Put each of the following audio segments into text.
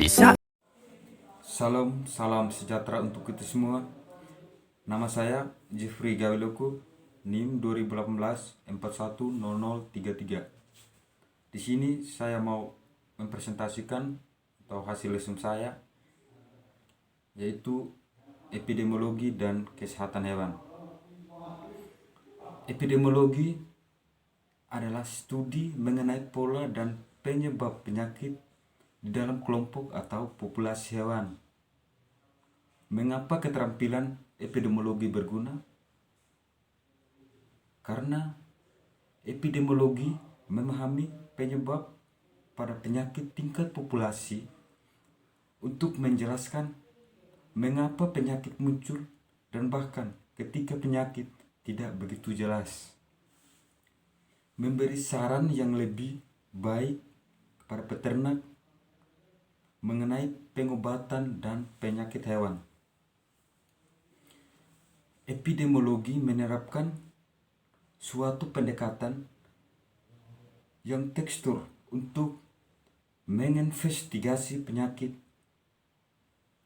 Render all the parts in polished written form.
bisa. Salam sejahtera untuk kita semua. Nama saya Jeffrey Gawiloku, NIM 2018-410033. Di sini saya mau mempresentasikan atau hasil lesson saya, yaitu epidemiologi dan kesehatan hewan. Epidemiologi adalah studi mengenai pola dan penyebab penyakit di dalam kelompok atau populasi hewan. Mengapa keterampilan epidemiologi berguna? Karena epidemiologi memahami penyebab pada penyakit tingkat populasi untuk menjelaskan mengapa penyakit muncul dan bahkan ketika penyakit tidak begitu jelas. Memberi saran yang lebih baik kepada peternak mengenai pengobatan dan penyakit hewan. Epidemiologi menerapkan suatu pendekatan yang tekstur untuk menginvestigasi penyakit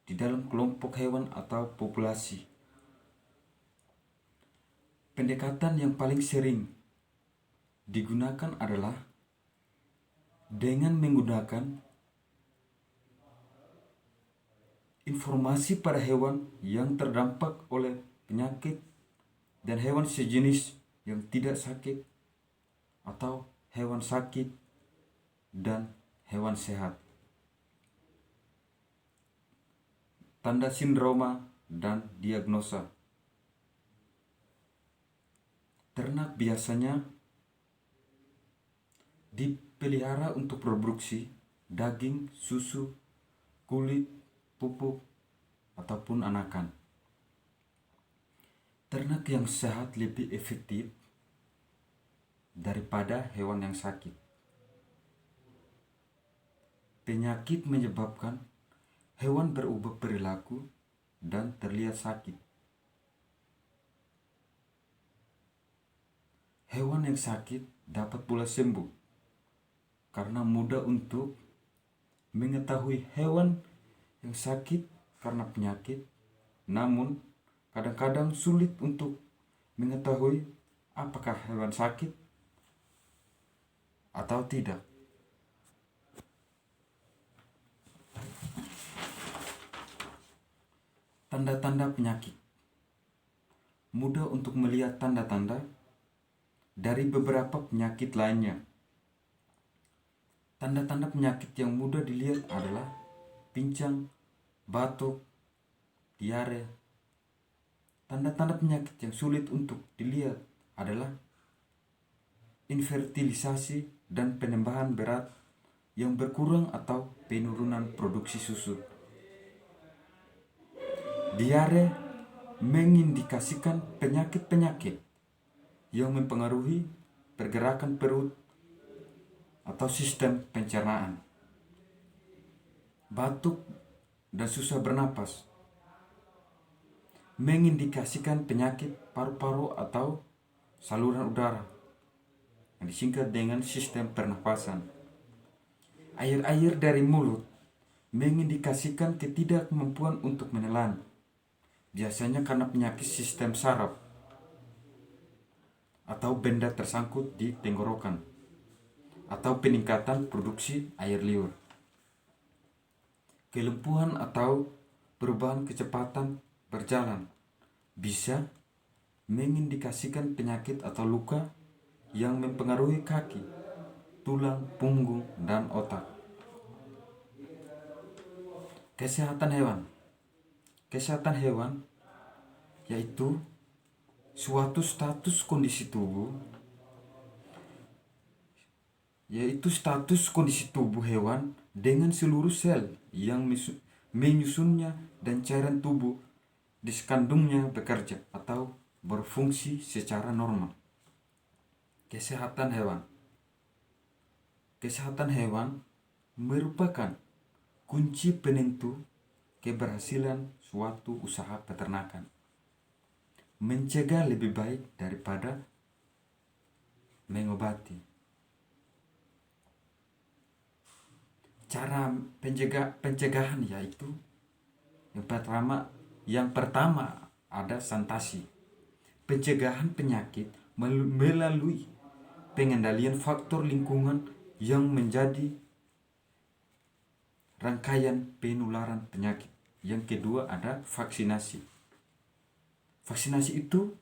di dalam kelompok hewan atau populasi. Pendekatan yang paling sering digunakan adalah dengan menggunakan informasi pada hewan yang terdampak oleh penyakit dan hewan sejenis yang tidak sakit atau hewan sakit dan hewan sehat. Tanda sindroma dan diagnosa. Ternak biasanya dipelihara untuk produksi daging, susu, kulit, pupuk, ataupun anakan. Ternak yang sehat lebih efektif daripada hewan yang sakit. Penyakit menyebabkan hewan berubah perilaku dan terlihat sakit. Hewan yang sakit dapat pula sembuh karena mudah untuk mengetahui hewan yang sakit karena penyakit, namun kadang-kadang sulit untuk mengetahui apakah hewan sakit atau tidak. Tanda-tanda penyakit. Mudah untuk melihat tanda-tanda dari beberapa penyakit lainnya. Tanda-tanda penyakit yang mudah dilihat adalah pincang, batuk, diare. Tanda-tanda penyakit yang sulit untuk dilihat adalah infertilisasi dan penambahan berat yang berkurang atau penurunan produksi susu. Diare mengindikasikan penyakit-penyakit yang mempengaruhi pergerakan perut atau sistem pencernaan. Batuk dan susah bernapas mengindikasikan penyakit paru-paru atau saluran udara yang disingkat dengan sistem pernapasan. Air-air dari mulut mengindikasikan ketidakmampuan untuk menelan, biasanya karena penyakit sistem saraf atau benda tersangkut di tenggorokan atau peningkatan produksi air liur. Kelumpuhan atau perubahan kecepatan berjalan bisa mengindikasikan penyakit atau luka yang mempengaruhi kaki, tulang, punggung, dan otak. Kesehatan hewan. Kesehatan hewan yaitu suatu status kondisi tubuh hewan dengan seluruh sel yang menyusunnya dan cairan tubuh di sekandungnya bekerja atau berfungsi secara normal. Kesehatan hewan. Kesehatan hewan merupakan kunci penentu keberhasilan suatu usaha peternakan. Mencegah lebih baik daripada mengobati. cara pencegahan yaitu yang pertama ada sanitasi. Pencegahan penyakit melalui pengendalian faktor lingkungan yang menjadi rangkaian penularan penyakit. Yang kedua ada vaksinasi. Vaksinasi itu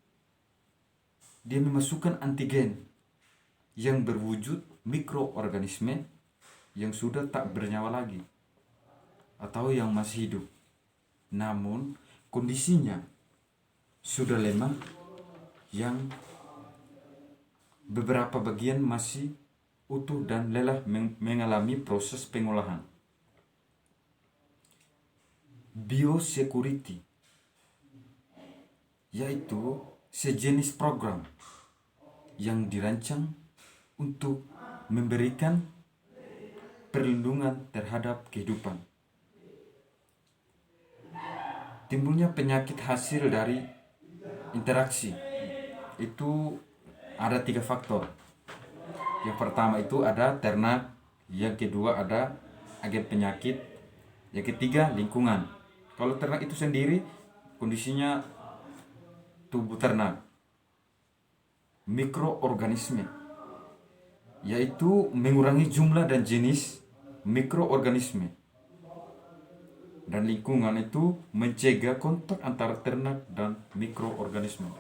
dia memasukkan antigen yang berwujud mikroorganisme yang sudah tak bernyawa lagi atau yang masih hidup, namun kondisinya sudah lemah, yang beberapa bagian masih utuh dan lelah mengalami proses pengolahan. Biosecurity yaitu sejenis program yang dirancang untuk memberikan perlindungan terhadap kehidupan. Timbulnya penyakit hasil dari interaksi itu ada 3 faktor. Yang pertama itu ada ternak, yang kedua ada agen penyakit, yang ketiga lingkungan. Kalau ternak itu sendiri kondisinya tubuh ternak. Mikroorganisme yaitu mengurangi jumlah dan jenis mikroorganisme. Dan lingkungan itu mencegah kontak antara ternak dan mikroorganisme.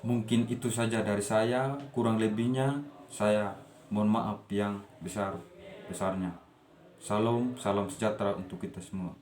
Mungkin itu saja dari saya, kurang lebihnya saya mohon maaf yang besar-besarnya. Salam sejahtera untuk kita semua.